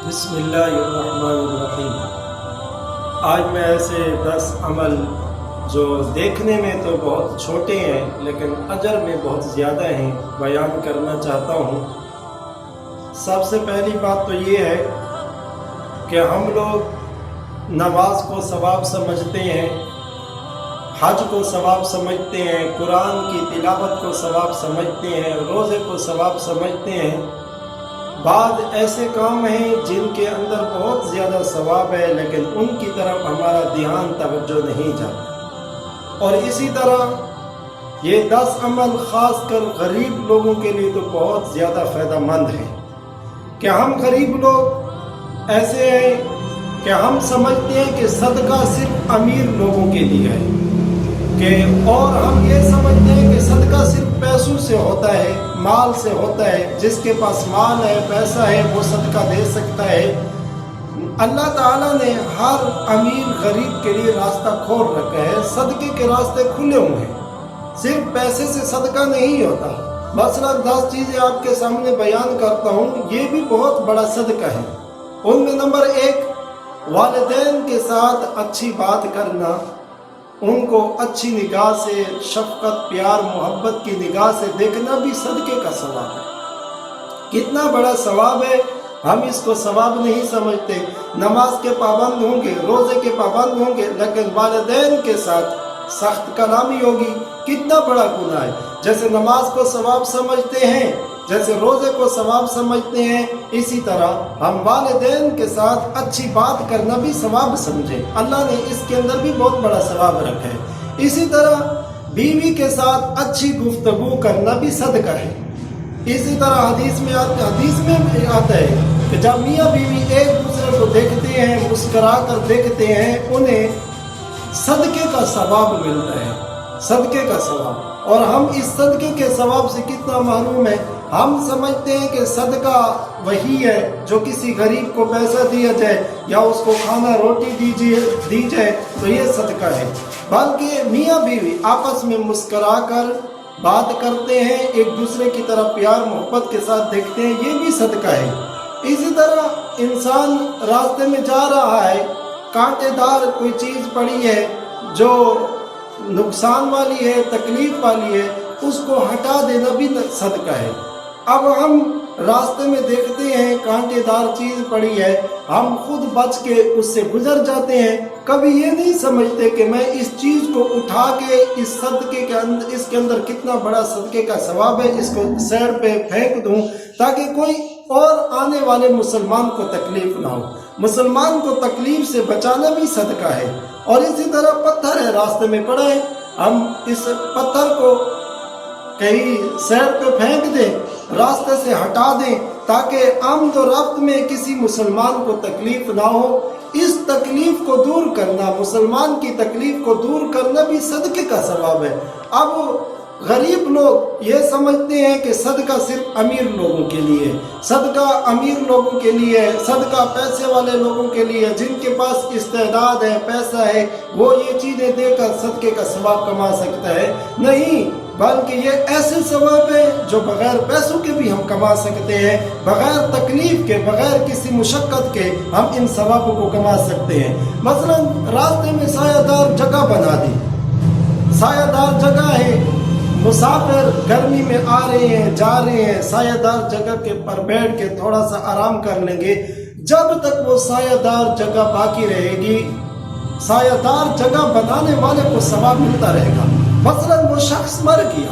بسم اللہ الرحمن الرحیم۔ آج میں ایسے 10 عمل جو دیکھنے میں تو بہت چھوٹے ہیں لیکن اجر میں بہت زیادہ ہیں بیان کرنا چاہتا ہوں۔ سب سے پہلی بات تو یہ ہے کہ ہم لوگ نماز کو ثواب سمجھتے ہیں، حج کو ثواب سمجھتے ہیں، قرآن کی تلاوت کو ثواب سمجھتے ہیں، روزے کو ثواب سمجھتے ہیں۔ بعض ایسے کام ہیں جن کے اندر بہت زیادہ ثواب ہے لیکن ان کی طرف ہمارا دھیان توجہ نہیں جاتا۔ اور اسی طرح یہ 10 عمل خاص کر غریب لوگوں کے لیے تو بہت زیادہ فائدہ مند ہے کہ ہم غریب لوگ ایسے ہیں کہ ہم سمجھتے ہیں کہ صدقہ صرف امیر لوگوں کے لیے ہے اور ہم یہ سمجھتے ہیں کہ صدقہ صرف پیسوں سے ہوتا ہے، مال سے ہوتا ہے، جس کے پاس مال ہے، پیسہ ہے، وہ صدقہ دے سکتا ہے۔ اللہ تعالیٰ نے ہر امیر غریب کے لیے راستہ کھول رکھا ہے، صدقے کے راستے کھلے ہوئے ہیں، صرف پیسے سے صدقہ نہیں ہوتا۔ مثلا 10 چیزیں آپ کے سامنے بیان کرتا ہوں، یہ بھی بہت بڑا صدقہ ہے۔ ان میں نمبر 1 والدین کے ساتھ اچھی بات کرنا، ان کو اچھی نگاہ سے، شفقت، پیار، محبت کی نگاہ سے دیکھنا بھی صدقے کا ثواب ہے۔ کتنا بڑا ثواب ہے، ہم اس کو ثواب نہیں سمجھتے۔ نماز کے پابند ہوں گے، روزے کے پابند ہوں گے لیکن والدین کے ساتھ سخت کلامی ہوگی، کتنا بڑا گناہ ہے۔ جیسے نماز کو ثواب سمجھتے ہیں، جیسے روزے کو ثواب سمجھتے ہیں، اسی طرح ہم والدین کے ساتھ اچھی بات کرنا بھی ثواب سمجھیں۔ اللہ نے اس کے اندر بھی بہت بڑا ثواب رکھا ہے۔ اسی طرح بیوی کے ساتھ اچھی گفتگو کرنا بھی صدقہ ہے۔ اسی طرح حدیث میں آتا ہے کہ جب میاں بیوی ایک دوسرے کو دیکھتے ہیں، مسکرا کر دیکھتے ہیں، انہیں صدقے کا ثواب ملتا ہے، صدقے کا ثواب۔ اور ہم اس صدقے کے ثواب سے کتنا محروم ہیں۔ ہم سمجھتے ہیں کہ صدقہ وہی ہے جو کسی غریب کو پیسہ دیا جائے یا اس کو کھانا روٹی دی جائے تو یہ صدقہ ہے، بلکہ میاں بیوی آپس میں مسکرا کر بات کرتے ہیں، ایک دوسرے کی طرف پیار محبت کے ساتھ دیکھتے ہیں، یہ بھی صدقہ ہے۔ اسی طرح انسان راستے میں جا رہا ہے، کانٹے دار کوئی چیز پڑی ہے جو نقصان والی ہے، تکلیف والی ہے، اس کو ہٹا دینا بھی صدقہ ہے۔ اب ہم راستے میں دیکھتے ہیں کانٹے دار چیز پڑی ہے، ہم خود بچ کے اس سے گزر جاتے ہیں، کبھی یہ نہیں سمجھتے کہ میں اس چیز کو اٹھا کے اس صدقے کے اندر، اس کے اندر کتنا بڑا صدقے کا ثواب ہے، اس کو سائڈ پہ پھینک دوں تاکہ کوئی اور آنے والے مسلمان کو تکلیف نہ ہو۔ مسلمان کو تکلیف سے بچانا بھی صدقہ ہے۔ اور اسی طرح پتھر ہے، راستے میں پڑا ہے، ہم اس پتھر کو کہیں سائڈ پہ پھینک دیں، راستے سے ہٹا دیں تاکہ آمد و رفت میں کسی مسلمان کو تکلیف نہ ہو۔ اس تکلیف کو دور کرنا، مسلمان کی تکلیف کو دور کرنا بھی صدقے کا ثواب ہے۔ اب غریب لوگ یہ سمجھتے ہیں کہ صدقہ صرف امیر لوگوں کے لیے، صدقہ امیر لوگوں کے لیے، صدقہ پیسے والے لوگوں کے لیے، جن کے پاس استعداد ہے، پیسہ ہے، وہ یہ چیزیں دے کر صدقے کا ثواب کما سکتا ہے۔ نہیں، بلکہ یہ ایسے ثواب ہے جو بغیر پیسوں کے بھی ہم کما سکتے ہیں، بغیر تکلیف کے، بغیر کسی مشقت کے ہم ان ثوابوں کو کما سکتے ہیں۔ مثلا راستے میں سایہ دار جگہ بنا دی، سایہ دار جگہ ہے، مسافر گرمی میں آ رہے ہیں، جا رہے ہیں، سایہ دار جگہ کے پر بیٹھ کے تھوڑا سا آرام کر لیں گے، جب تک وہ سایہ دار جگہ باقی رہے گی، سایہ دار جگہ بنانے والے کو ثواب ملتا رہے گا۔ مثلا وہ شخص مر گیا،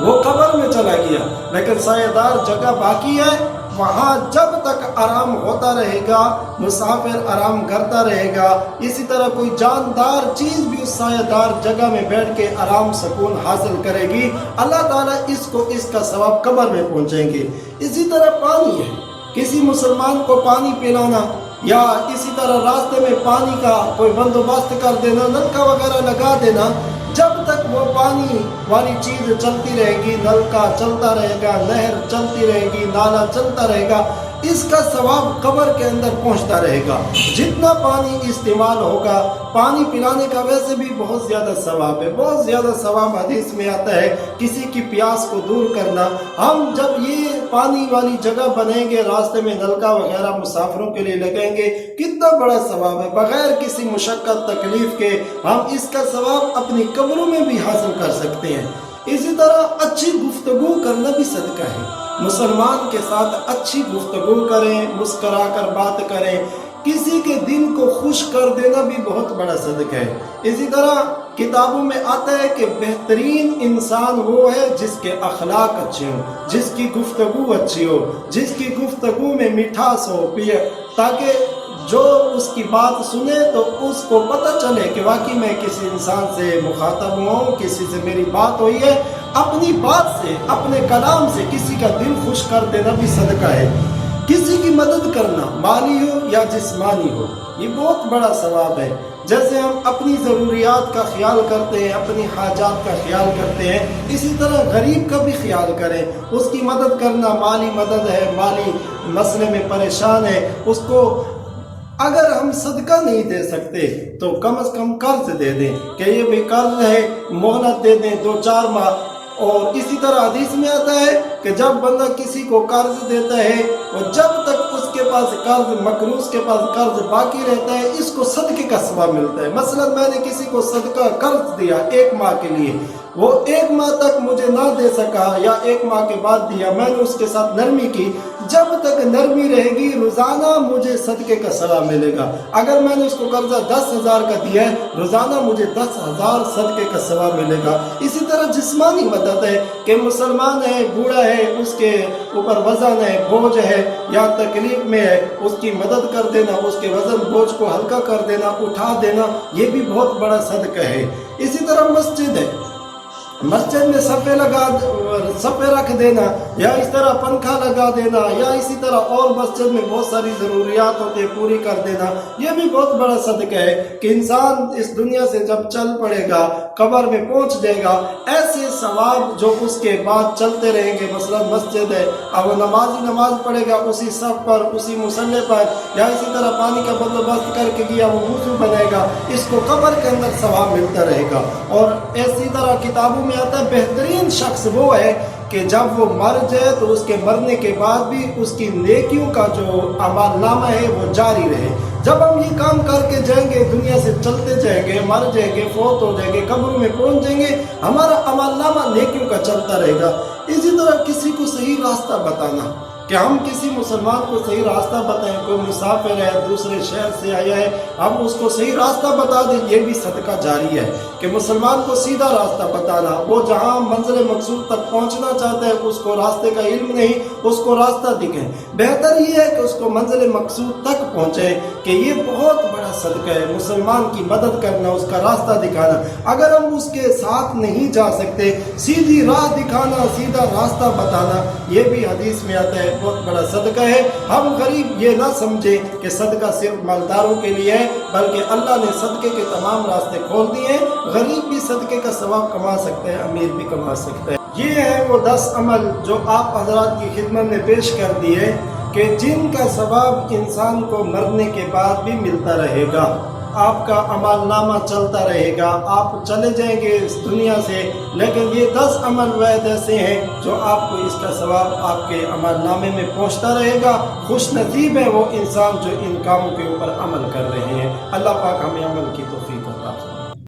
وہ قبر میں چلا گیا، لیکن سایہ دار جگہ باقی ہے، وہاں جب تک آرام ہوتا رہے گا، مسافر آرام کرتا رہے گا، اسی طرح کوئی جاندار چیز بھی اس سایہ دار جگہ میں بیٹھ کے آرام سکون حاصل کرے گی، اللہ تعالیٰ اس کو اس کا ثواب قبر میں پہنچیں گے۔ اسی طرح پانی ہے، کسی مسلمان کو پانی پلانا یا اسی طرح راستے میں پانی کا کوئی بندوبست کر دینا، نلکا وغیرہ لگا دینا، جب تک وہ پانی والی چیز چلتی رہے گی، نلکا چلتا رہے گا، نہر چلتی رہے گی، نالا چلتا رہے گا، اس کا ثواب قبر کے اندر پہنچتا رہے گا۔ جتنا پانی استعمال ہوگا، پانی پلانے کا ویسے بھی بہت زیادہ ثواب ہے، بہت زیادہ ثواب حدیث میں آتا ہے کسی کی پیاس کو دور کرنا۔ ہم جب یہ پانی والی جگہ بنائیں گے، راستے میں نلکا وغیرہ مسافروں کے لیے لگائیں گے، کتنا بڑا ثواب ہے، بغیر کسی مشقت تکلیف کے ہم اس کا ثواب اپنی قبروں میں بھی حاصل کر سکتے ہیں۔ اسی طرح اچھی گفتگو کرنا بھی صدقہ ہے۔ مسلمان کے ساتھ اچھی گفتگو کریں، مسکرا کر بات کریں، کسی کے دل کو خوش کر دینا بھی بہت بڑا صدقہ ہے۔ اسی طرح کتابوں میں آتا ہے کہ بہترین انسان وہ ہے جس کے اخلاق اچھے ہوں، جس کی گفتگو اچھی ہو، جس کی گفتگو میں مٹھاس ہو، تاکہ جو اس کی بات سنے تو اس کو پتہ چلے کہ واقعی میں کسی انسان سے مخاطب ہوا ہوں، کسی سے میری بات ہوئی ہے۔ اپنی بات سے، اپنے کلام سے کسی کا دل خوش کر دینا بھی صدقہ ہے۔ کسی کی مدد کرنا، مالی ہو یا جسمانی ہو، یہ بہت بڑا ثواب ہے۔ جیسے ہم اپنی ضروریات کا خیال کرتے ہیں، اپنی حاجات کا خیال کرتے ہیں، اسی طرح غریب کا بھی خیال کریں، اس کی مدد کرنا، مالی مدد ہے، مالی مسئلے میں پریشان ہے، اس کو اگر ہم صدقہ نہیں دے سکتے تو کم از کم قرض دے دیں کہ یہ بھی قرض ہے، مہلت دے دیں 2-4 ماہ۔ اور اسی طرح حدیث میں آتا ہے کہ جب بندہ کسی کو قرض دیتا ہے اور جب تک اس کے پاس قرض مقروض کے پاس قرض باقی رہتا ہے، اس کو صدقے کا ثواب ملتا ہے۔ مثلا میں نے کسی کو صدقہ قرض دیا 1 ماہ کے لیے، وہ 1 ماہ تک مجھے نہ دے سکا یا 1 ماہ کے بعد دیا، میں نے اس کے ساتھ نرمی کی، جب تک نرمی رہے گی روزانہ مجھے صدقے کا ثواب ملے گا۔ اگر میں نے اس کو قرضہ 10,000 کا دیا ہے، روزانہ مجھے 10,000 صدقے کا ثواب ملے گا۔ اسی طرح جسمانی مدد ہے کہ مسلمان ہے، بوڑھا ہے، اس کے اوپر وزن ہے، بوجھ ہے یا تکلیف میں ہے، اس کی مدد کر دینا، اس کے وزن بوجھ کو ہلکا کر دینا، اٹھا دینا، یہ بھی بہت بڑا صدقہ ہے۔ اسی طرح مسجد ہے، مسجد میں صفے رکھ دینا یا اس طرح پنکھا لگا دینا یا اسی طرح اور مسجد میں بہت ساری ضروریات ہوتے ہیں پوری کر دینا، یہ بھی بہت بڑا صدقہ ہے کہ انسان اس دنیا سے جب چل پڑے گا، قبر میں پہنچ جائے گا، ایسے ثواب جو اس کے بعد چلتے رہیں گے۔ مثلا مسجد ہے، اب وہ نماز پڑھے گا اسی صف پر، اسی مصلی پر، یا اسی طرح پانی کا بندوبست کر کے گیا، وہ وضو بنائے گا، اس کو قبر کے اندر ثواب ملتا رہے گا۔ اور اسی طرح کتابوں میں آتا ہے بہترین شخص وہ ہے کہ جب وہ مر جائے تو اس کے مرنے کے بعد بھی اس کی نیکیوں کا جو اعمال نامہ ہے وہ جاری رہے۔ جب ہم یہ کام کر کے جائیں گے، دنیا سے چلتے جائیں گے، مر جائیں گے، فوت ہو جائیں گے، قبر میں پہنچ جائیں گے، ہمارا اعمال نامہ نیکیوں کا چلتا رہے گا۔ اسی طرح کسی کو صحیح راستہ بتانا، کہ ہم کسی مسلمان کو صحیح راستہ بتائیں، کوئی مسافر ہے، دوسرے شہر سے آیا ہے، ہم اس کو صحیح راستہ بتا دیں، یہ بھی صدقہ جاری ہے کہ مسلمان کو سیدھا راستہ بتانا۔ وہ جہاں منزل مقصود تک پہنچنا چاہتا ہے، اس کو راستے کا علم نہیں، اس کو راستہ دکھیں۔ بہتر یہ ہے کہ اس کو منزل مقصود تک پہنچے، کہ یہ بہت بڑا صدقہ ہے، مسلمان کی مدد کرنا، اس کا راستہ دکھانا۔ اگر ہم اس کے ساتھ نہیں جا سکتے، سیدھی راہ دکھانا، سیدھا راستہ بتانا، یہ بھی حدیث میں آتا ہے بہت بڑا صدقہ ہے۔ ہم غریب یہ نہ سمجھیں کہ صدقہ صرف مالداروں کے لیے ہے، بلکہ اللہ نے صدقے کے تمام راستے کھول دیے ہیں۔ غریب بھی صدقے کا ثواب کما سکتے ہیں، امیر بھی کما سکتے ہیں۔ یہ ہے وہ 10 عمل جو آپ حضرات کی خدمت میں پیش کر دیے کہ جن کا ثواب انسان کو مرنے کے بعد بھی ملتا رہے گا۔ آپ کا عمل نامہ چلتا رہے گا، آپ چلے جائیں گے اس دنیا سے، لیکن یہ 10 عمل وید ایسے ہیں جو آپ کو اس کا ثواب آپ کے عمل نامے میں پہنچتا رہے گا۔ خوش نصیب ہے وہ انسان جو ان کاموں کے اوپر عمل کر رہے ہیں۔ اللہ پاک ہمیں عمل کی توفیق